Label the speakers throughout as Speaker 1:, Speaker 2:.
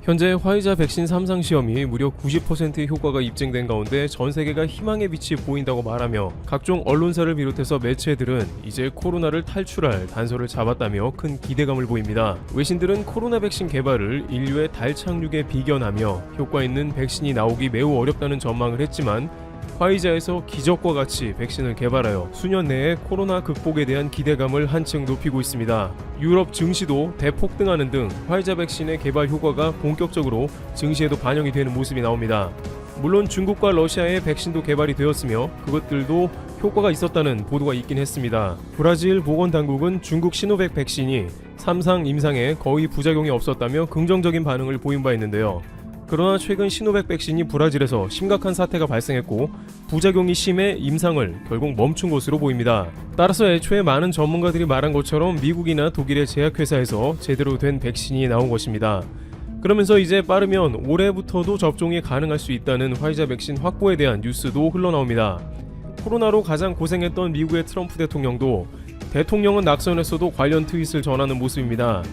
Speaker 1: 현재 화이자 백신 3상 시험이 무려 90%의 효과가 입증된 가운데 전 세계가 희망의 빛이 보인다고 말하며 각종 언론사를 비롯해서 매체들은 이제 코로나를 탈출할 단서를 잡았다며 큰 기대감을 보입니다. 외신들은 코로나 백신 개발을 인류의 달 착륙에 비견하며 효과 있는 백신이 나오기 매우 어렵다는 전망을 했지만 화이자에서 기적과 같이 백신을 개발하여 수년 내에 코로나 극복에 대한 기대감을 한층 높이고 있습니다. 유럽 증시도 대폭등하는 등 화이자 백신의 개발 효과가 본격적으로 증시에도 반영이 되는 모습이 나옵니다. 물론 중국과 러시아의 백신도 개발이 되었으며 그것들도 효과가 있었다는 보도가 있긴 했습니다. 브라질 보건당국은 중국 시노백 백신이 3상 임상에 거의 부작용이 없었다며 긍정적인 반응을 보인 바 있는데요. 그러나 최근 시노백 백신이 브라질에서 심각한 사태가 발생했고 부작용이 심해 임상을 결국 멈춘 것으로 보입니다. 따라서 애초에 많은 전문가들이 말한 것처럼 미국이나 독일의 제약회사에서 제대로 된 백신이 나온 것입니다. 그러면서 이제 빠르면 올해부터도 접종이 가능할 수 있다는 화이자 백신 확보에 대한 뉴스도 흘러나옵니다. 코로나로 가장 고생했던 미국의 트럼프 대통령도 대통령은 낙선했어도 관련 트윗을 전하는 모습입니다.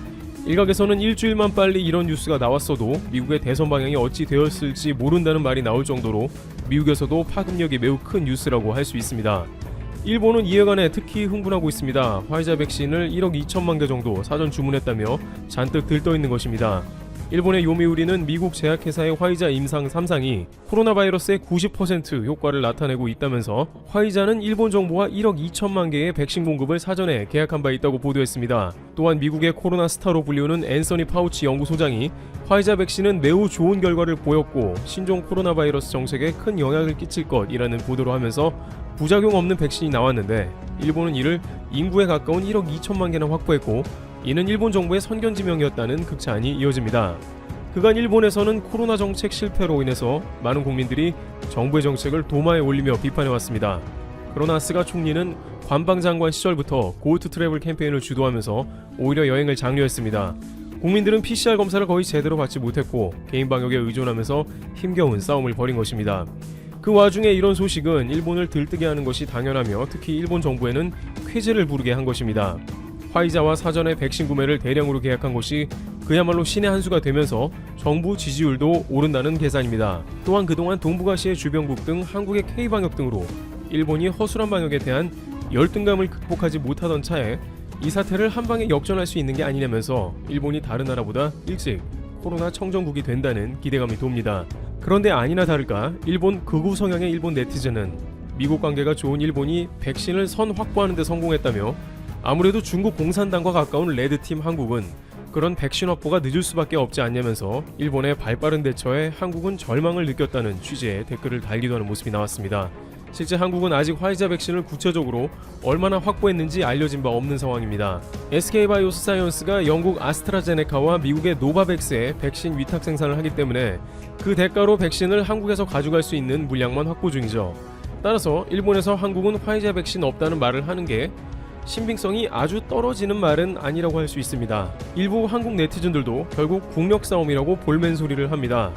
Speaker 1: 일각에서는 일주일만 빨리 이런 뉴스가 나왔어도 미국의 대선 방향이 어찌 되었을지 모른다는 말이 나올 정도로 미국에서도 파급력이 매우 큰 뉴스라고 할 수 있습니다. 일본은 이에 관해 특히 흥분하고 있습니다. 화이자 백신을 1억 2천만 개 정도 사전 주문했다며 잔뜩 들떠있는 것입니다. 일본의 요미우리는 미국 제약회사의 화이자 임상 3상이 코로나 바이러스의 90% 효과를 나타내고 있다면서 화이자는 일본 정부와 1억 2천만 개의 백신 공급을 사전에 계약한 바 있다고 보도했습니다. 또한 미국의 코로나 스타로 불리우는 앤서니 파우치 연구소장이 화이자 백신은 매우 좋은 결과를 보였고 신종 코로나 바이러스 정책에 큰 영향을 끼칠 것이라는 보도를 하면서 부작용 없는 백신이 나왔는데 일본은 이를 인구에 가까운 1억 2천만 개나 확보했고 이는 일본 정부의 선견지명이었다는 극찬이 이어집니다. 그간 일본에서는 코로나 정책 실패로 인해서 많은 국민들이 정부의 정책을 도마에 올리며 비판해왔습니다. 그러나 스가 총리는 관방장관 시절부터 고투 트래블 캠페인을 주도하면서 오히려 여행을 장려했습니다. 국민들은 PCR 검사를 거의 제대로 받지 못했고 개인 방역에 의존하면서 힘겨운 싸움을 벌인 것입니다. 그 와중에 이런 소식은 일본을 들뜨게 하는 것이 당연하며 특히 일본 정부에는 쾌재를 부르게 한 것입니다. 화이자와 사전에 백신 구매를 대량으로 계약한 것이 그야말로 신의 한 수가 되면서 정부 지지율도 오른다는 계산입니다. 또한 그동안 동북아시아 주변국 등 한국의 K방역 등으로 일본이 허술한 방역에 대한 열등감을 극복하지 못하던 차에 이 사태를 한방에 역전할 수 있는 게 아니냐면서 일본이 다른 나라보다 일찍 코로나 청정국이 된다는 기대감이 돕니다. 그런데 아니나 다를까 일본 극우 성향의 일본 네티즌은 미국 관계가 좋은 일본이 백신을 선 확보하는 데 성공했다며 아무래도 중국 공산당과 가까운 레드팀 한국은 그런 백신 확보가 늦을 수밖에 없지 않냐면서 일본의 발빠른 대처에 한국은 절망을 느꼈다는 취지의 댓글을 달기도 하는 모습이 나왔습니다. 실제 한국은 아직 화이자 백신을 구체적으로 얼마나 확보했는지 알려진 바 없는 상황입니다. SK바이오스사이언스가 영국 아스트라제네카와 미국의 노바백스의 백신 위탁 생산을 하기 때문에 그 대가로 백신을 한국에서 가져갈 수 있는 물량만 확보 중이죠. 따라서 일본에서 한국은 화이자 백신 없다는 말을 하는 게 신빙성이 아주 떨어지는 말은 아니라고 할 수 있습니다. 일부 한국 네티즌들도 결국 국력 싸움이라고 볼멘 소리를 합니다.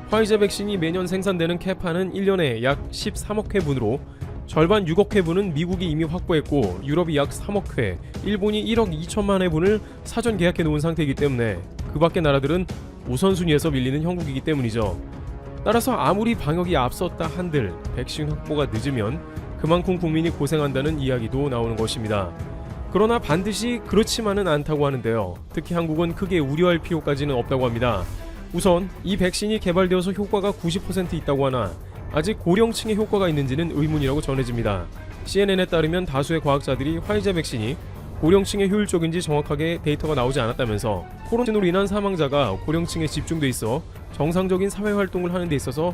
Speaker 1: 화이자 백신이 매년 생산되는 캐파는 1년에 약 13억 회분으로 절반 6억 회분은 미국이 이미 확보했고 유럽이 약 3억 회, 일본이 1억 2천만 회분을 사전 계약해 놓은 상태이기 때문에 그 밖의 나라들은 우선순위에서 밀리는 형국이기 때문이죠. 따라서 아무리 방역이 앞섰다 한들 백신 확보가 늦으면 그만큼 국민이 고생한다는 이야기도 나오는 것입니다. 그러나 반드시 그렇지만은 않다고 하는데요. 특히 한국은 크게 우려할 필요까지는 없다고 합니다. 우선 이 백신이 개발되어서 효과가 90% 있다고 하나 아직 고령층의 효과가 있는지는 의문이라고 전해집니다. CNN에 따르면 다수의 과학자들이 화이자 백신이 고령층에 효율적인지 정확하게 데이터가 나오지 않았다면서 코로나로 인한 사망자가 고령층에 집중돼 있어 정상적인 사회활동을 하는 데 있어서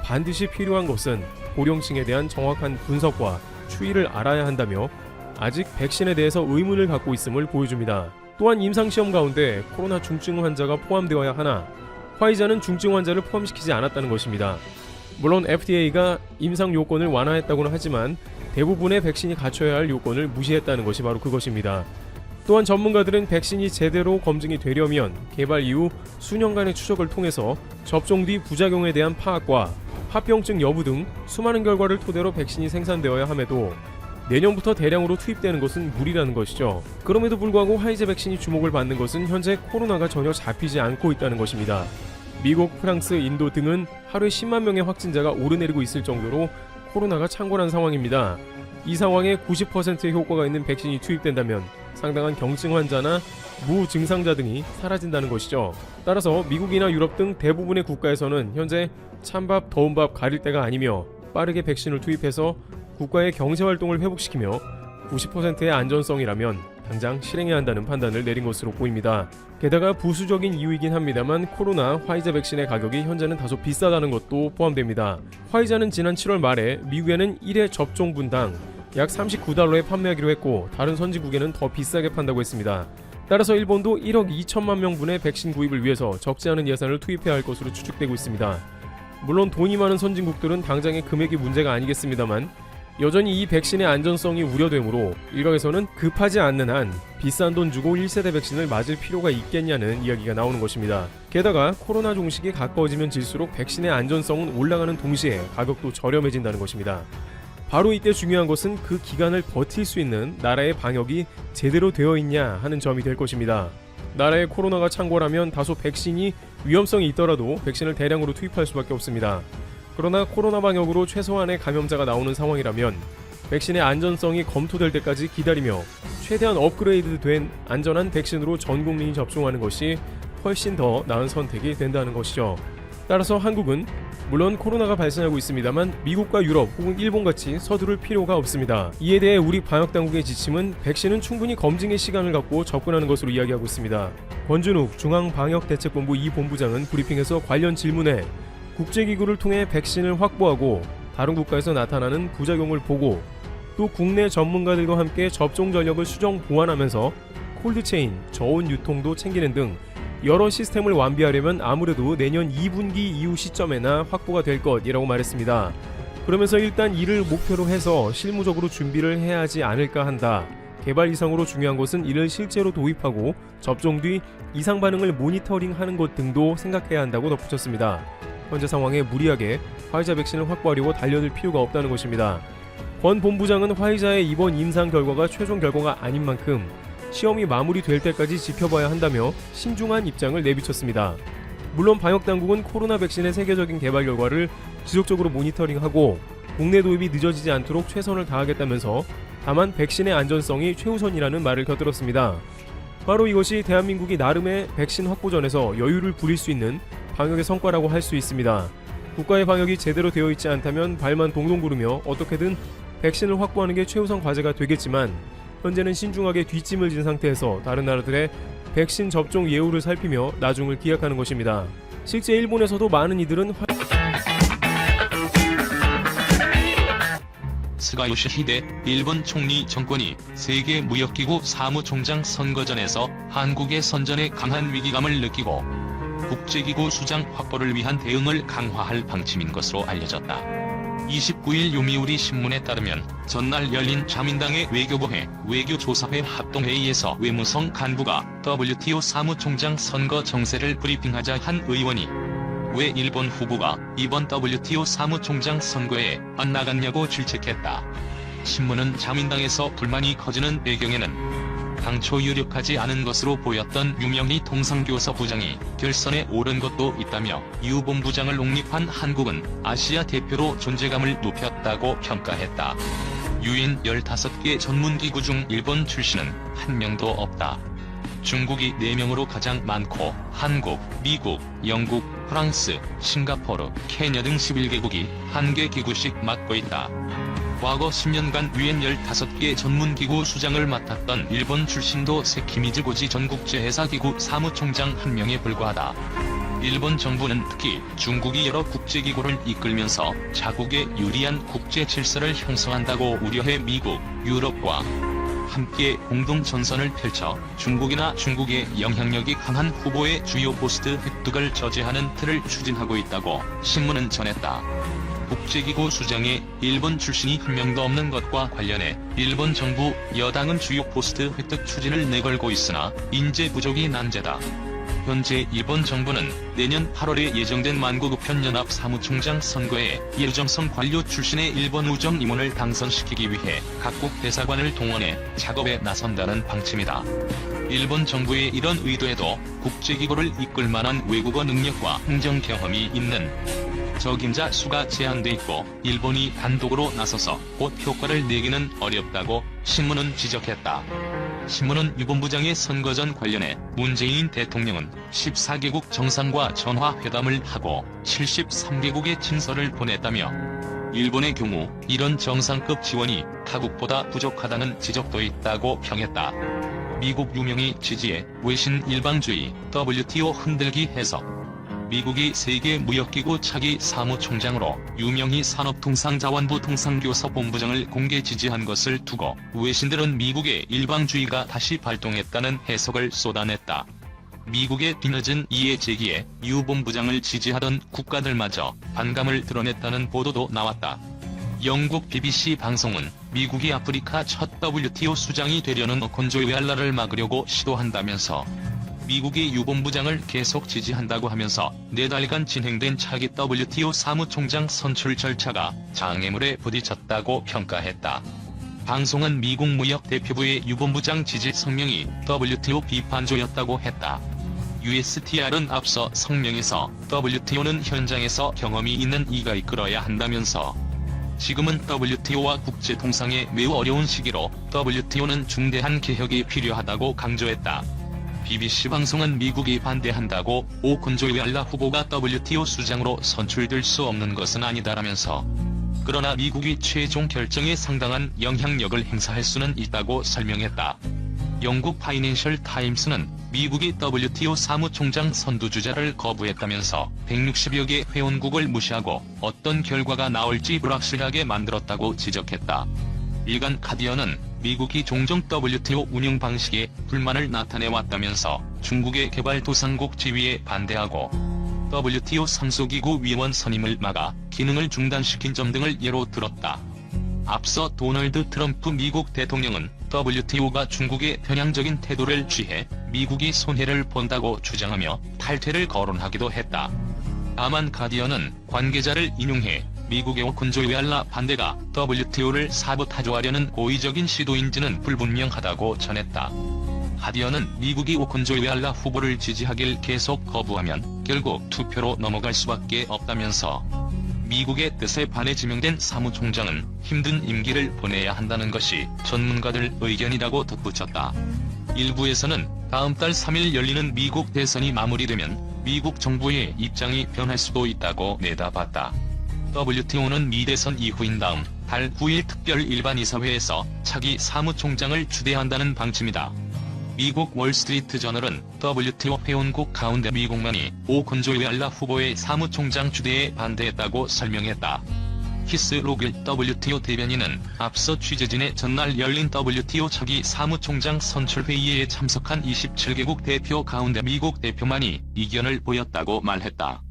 Speaker 1: 반드시 필요한 것은 고령층에 대한 정확한 분석과 추이를 알아야 한다며 아직 백신에 대해서 의문을 갖고 있음을 보여줍니다. 또한 임상시험 가운데 코로나 중증 환자가 포함되어야 하나 화이자는 중증 환자를 포함시키지 않았다는 것입니다. 물론 FDA가 임상 요건을 완화했다고는 하지만 대부분의 백신이 갖춰야 할 요건을 무시했다는 것이 바로 그것입니다. 또한 전문가들은 백신이 제대로 검증이 되려면 개발 이후 수년간의 추적을 통해서 접종 뒤 부작용에 대한 파악과 합병증 여부 등 수많은 결과를 토대로 백신이 생산되어야 함에도 내년부터 대량으로 투입되는 것은 무리라는 것이죠. 그럼에도 불구하고 화이자 백신이 주목을 받는 것은 현재 코로나가 전혀 잡히지 않고 있다는 것입니다. 미국, 프랑스, 인도 등은 하루에 10만 명의 확진자가 오르내리고 있을 정도로 코로나가 창궐한 상황입니다. 이 상황에 90%의 효과가 있는 백신이 투입된다면 상당한 경증 환자나 무증상자 등이 사라진다는 것이죠. 따라서 미국이나 유럽 등 대부분의 국가에서는 현재 찬밥, 더운밥 가릴 때가 아니며 빠르게 백신을 투입해서 국가의 경제활동을 회복시키며 90%의 안전성이라면 당장 실행해야 한다는 판단을 내린 것으로 보입니다. 게다가 부수적인 이유이긴 합니다만 코로나 화이자 백신의 가격이 현재는 다소 비싸다는 것도 포함됩니다. 화이자는 지난 7월 말에 미국에는 1회 접종분당 약 39달러에 판매하기로 했고 다른 선진국에는 더 비싸게 판다고 했습니다. 따라서 일본도 1억 2천만 명분의 백신 구입을 위해서 적지 않은 예산을 투입해야 할 것으로 추측되고 있습니다. 물론 돈이 많은 선진국들은 당장의 금액이 문제가 아니겠습니다만 여전히 이 백신의 안전성이 우려되므로 일각에서는 급하지 않는 한 비싼 돈 주고 1세대 백신을 맞을 필요가 있겠냐는 이야기가 나오는 것입니다. 게다가 코로나 종식이 가까워지면 질수록 백신의 안전성은 올라가는 동시에 가격도 저렴해진다는 것입니다. 바로 이때 중요한 것은 그 기간을 버틸 수 있는 나라의 방역이 제대로 되어 있냐 하는 점이 될 것입니다. 나라에 코로나가 창궐하면 다소 백신이 위험성이 있더라도 백신을 대량으로 투입할 수밖에 없습니다. 그러나 코로나 방역으로 최소한의 감염자가 나오는 상황이라면 백신의 안전성이 검토될 때까지 기다리며 최대한 업그레이드된 안전한 백신으로 전 국민이 접종하는 것이 훨씬 더 나은 선택이 된다는 것이죠. 따라서 한국은 물론 코로나가 발생하고 있습니다만 미국과 유럽 혹은 일본같이 서두를 필요가 없습니다. 이에 대해 우리 방역당국의 지침은 백신은 충분히 검증의 시간을 갖고 접근하는 것으로 이야기하고 있습니다. 권준욱 중앙방역대책본부 2본부장은 브리핑에서 관련 질문에 국제기구를 통해 백신을 확보하고 다른 국가에서 나타나는 부작용을 보고 또 국내 전문가들과 함께 접종 전력을 수정 보완하면서 콜드체인, 저온 유통도 챙기는 등 여러 시스템을 완비하려면 아무래도 내년 2분기 이후 시점에나 확보가 될 것이라고 말했습니다. 그러면서 일단 이를 목표로 해서 실무적으로 준비를 해야 하지 않을까 한다. 개발 이상으로 중요한 것은 이를 실제로 도입하고 접종 뒤 이상 반응을 모니터링하는 것 등도 생각해야 한다고 덧붙였습니다. 현재 상황에 무리하게 화이자 백신을 확보하려고 달려들 필요가 없다는 것입니다. 권 본부장은 화이자의 이번 임상 결과가 최종 결과가 아닌 만큼 시험이 마무리될 때까지 지켜봐야 한다며 신중한 입장을 내비쳤습니다. 물론 방역당국은 코로나 백신의 세계적인 개발 결과를 지속적으로 모니터링하고 국내 도입이 늦어지지 않도록 최선을 다하겠다면서 다만 백신의 안전성이 최우선이라는 말을 곁들였습니다. 바로 이것이 대한민국이 나름의 백신 확보전에서 여유를 부릴 수 있는 방역의 성과라고 할 수 있습니다. 국가의 방역이 제대로 되어 있지 않다면 발만 동동 구르며 어떻게든 백신을 확보하는 게 최우선 과제가 되겠지만 현재는 신중하게 뒷짐을 진 상태에서 다른 나라들의 백신 접종 예우를 살피며 나중을 기약하는 것입니다. 실제 일본에서도 많은 이들은
Speaker 2: 스가 요시히데 일본 총리 정권이 세계무역기구 사무총장 선거전에서 한국의 선전에 강한 위기감을 느끼고 국제기구 수장 확보를 위한 대응을 강화할 방침인 것으로 알려졌다. 29일 요미우리 신문에 따르면 전날 열린 자민당의 외교부회 외교조사회 합동회의에서 외무성 간부가 WTO 사무총장 선거 정세를 브리핑하자 한 의원이 왜 일본 후보가 이번 WTO 사무총장 선거에 안 나갔냐고 질책했다. 신문은 자민당에서 불만이 커지는 배경에는 당초 유력하지 않은 것으로 보였던 유명희 통상교섭 부장이 결선에 오른 것도 있다며 유 본부장을 옹립한 한국은 아시아 대표로 존재감을 높였다고 평가했다. 유엔 15개 전문기구 중 일본 출신은 한 명도 없다. 중국이 4명으로 가장 많고 한국, 미국, 영국, 프랑스, 싱가포르, 케냐 등 11개국이 1개 기구씩 맡고 있다. 과거 10년간 유엔 15개 전문기구 수장을 맡았던 일본 출신도 세키미즈 고지 전국제회사기구 사무총장 1명에 불과하다. 일본 정부는 특히 중국이 여러 국제기구를 이끌면서 자국에 유리한 국제 질서를 형성한다고 우려해 미국, 유럽과 함께 공동 전선을 펼쳐 중국이나 중국의 영향력이 강한 후보의 주요 포스트 획득을 저지하는 틀을 추진하고 있다고 신문은 전했다. 국제기구 수장에 일본 출신이 한 명도 없는 것과 관련해 일본 정부 여당은 주요 포스트 획득 추진을 내걸고 있으나 인재 부족이 난제다. 현재 일본 정부는 내년 8월에 예정된 만국우편연합 사무총장 선거에 예정성 관료 출신의 일본 우정 임원을 당선시키기 위해 각국 대사관을 동원해 작업에 나선다는 방침이다. 일본 정부의 이런 의도에도 국제기구를 이끌 만한 외국어 능력과 행정 경험이 있는 적임자 수가 제한돼 있고 일본이 단독으로 나서서 곧 효과를 내기는 어렵다고 신문은 지적했다. 신문은 유본부장의 선거 전 관련해 문재인 대통령은 14개국 정상과 전화회담을 하고 73개국에 친서를 보냈다며 일본의 경우 이런 정상급 지원이 타국보다 부족하다는 지적도 있다고 평했다. 미국 유명히 지지해 외신 일방주의 WTO 흔들기 해석. 미국이 세계무역기구 차기 사무총장으로 유명히 산업통상자원부 통상교섭본부장을 공개 지지한 것을 두고 외신들은 미국의 일방주의가 다시 발동했다는 해석을 쏟아냈다. 미국의 뒤늦은 이해 제기에 유 본부장을 지지하던 국가들마저 반감을 드러냈다는 보도도 나왔다. 영국 BBC 방송은 미국이 아프리카 첫 WTO 수장이 되려는 곤조웨알라를 막으려고 시도한다면서 미국이 유 본부장을 계속 지지한다고 하면서 4달간 진행된 차기 WTO 사무총장 선출 절차가 장애물에 부딪혔다고 평가했다. 방송은 미국 무역대표부의 유 본부장 지지 성명이 WTO 비판조였다고 했다. USTR은 앞서 성명에서 WTO는 현장에서 경험이 있는 이가 이끌어야 한다면서 지금은 WTO와 국제통상에 매우 어려운 시기로 WTO는 중대한 개혁이 필요하다고 강조했다. BBC 방송은 미국이 반대한다고 곤조웨알라 후보가 WTO 수장으로 선출될 수 없는 것은 아니다라면서 그러나 미국이 최종 결정에 상당한 영향력을 행사할 수는 있다고 설명했다. 영국 파이낸셜 타임스는 미국이 WTO 사무총장 선두주자를 거부했다면서 160여 개 회원국을 무시하고 어떤 결과가 나올지 불확실하게 만들었다고 지적했다. 일간 가디언은 미국이 종종 WTO 운영 방식에 불만을 나타내왔다면서 중국의 개발도상국 지위에 반대하고 WTO 상소기구 위원 선임을 막아 기능을 중단시킨 점 등을 예로 들었다. 앞서 도널드 트럼프 미국 대통령은 WTO가 중국의 편향적인 태도를 취해 미국이 손해를 본다고 주장하며 탈퇴를 거론하기도 했다. 다만 가디언은 관계자를 인용해 미국의 곤조웨알라 반대가 WTO를 사보타주하려는 고의적인 시도인지는 불분명하다고 전했다. 가디언은 미국이 곤조웨알라 후보를 지지하길 계속 거부하면 결국 투표로 넘어갈 수밖에 없다면서 미국의 뜻에 반해 지명된 사무총장은 힘든 임기를 보내야 한다는 것이 전문가들 의견이라고 덧붙였다. 일부에서는 다음 달 3일 열리는 미국 대선이 마무리되면 미국 정부의 입장이 변할 수도 있다고 내다봤다. WTO는 미 대선 이후인 다음 달 9일 특별 일반 이사회에서 차기 사무총장을 추대한다는 방침이다. 미국 월스트리트 저널은 WTO 회원국 가운데 미국만이 곤조웨알라 후보의 사무총장 추대에 반대했다고 설명했다. 키스 로글 WTO 대변인은 앞서 취재진의 전날 열린 WTO 차기 사무총장 선출회의에 참석한 27개국 대표 가운데 미국 대표만이 이견을 보였다고 말했다.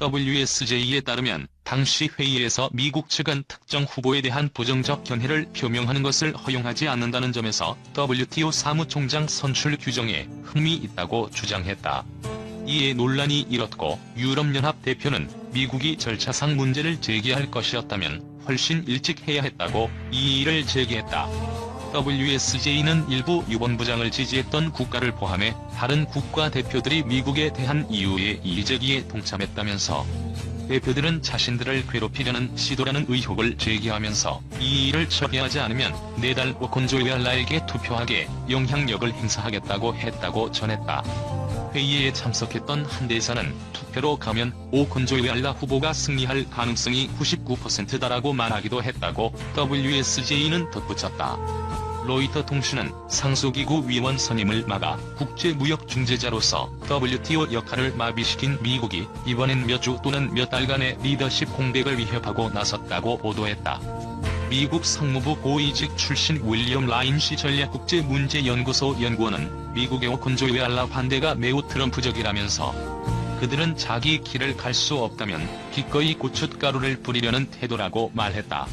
Speaker 2: WSJ에 따르면 당시 회의에서 미국 측은 특정 후보에 대한 부정적 견해를 표명하는 것을 허용하지 않는다는 점에서 WTO 사무총장 선출 규정에 흠이 있다고 주장했다. 이에 논란이 일었고 유럽연합 대표는 미국이 절차상 문제를 제기할 것이었다면 훨씬 일찍 해야 했다고 이의를 제기했다. WSJ는 일부 유본부장을 지지했던 국가를 포함해 다른 국가 대표들이 미국에 대한 이유의 이의제기에 동참했다면서 대표들은 자신들을 괴롭히려는 시도라는 의혹을 제기하면서 이의를 처리하지 않으면 4달 후 곤조웨알라에게 투표하게 영향력을 행사하겠다고 했다고 전했다. 회의에 참석했던 한 대사는 투표로 가면 곤조웨알라 후보가 승리할 가능성이 99%다라고 말하기도 했다고 WSJ는 덧붙였다. 로이터 통신은 상소기구 위원 선임을 막아 국제무역 중재자로서 WTO 역할을 마비시킨 미국이 이번엔 몇 주 또는 몇 달간의 리더십 공백을 위협하고 나섰다고 보도했다. 미국 상무부 고위직 출신 윌리엄 라인시 전략국제문제연구소 연구원은 미국의 곤조웨알라 반대가 매우 트럼프적이라면서 그들은 자기 길을 갈 수 없다면 기꺼이 고춧가루를 뿌리려는 태도라고 말했다.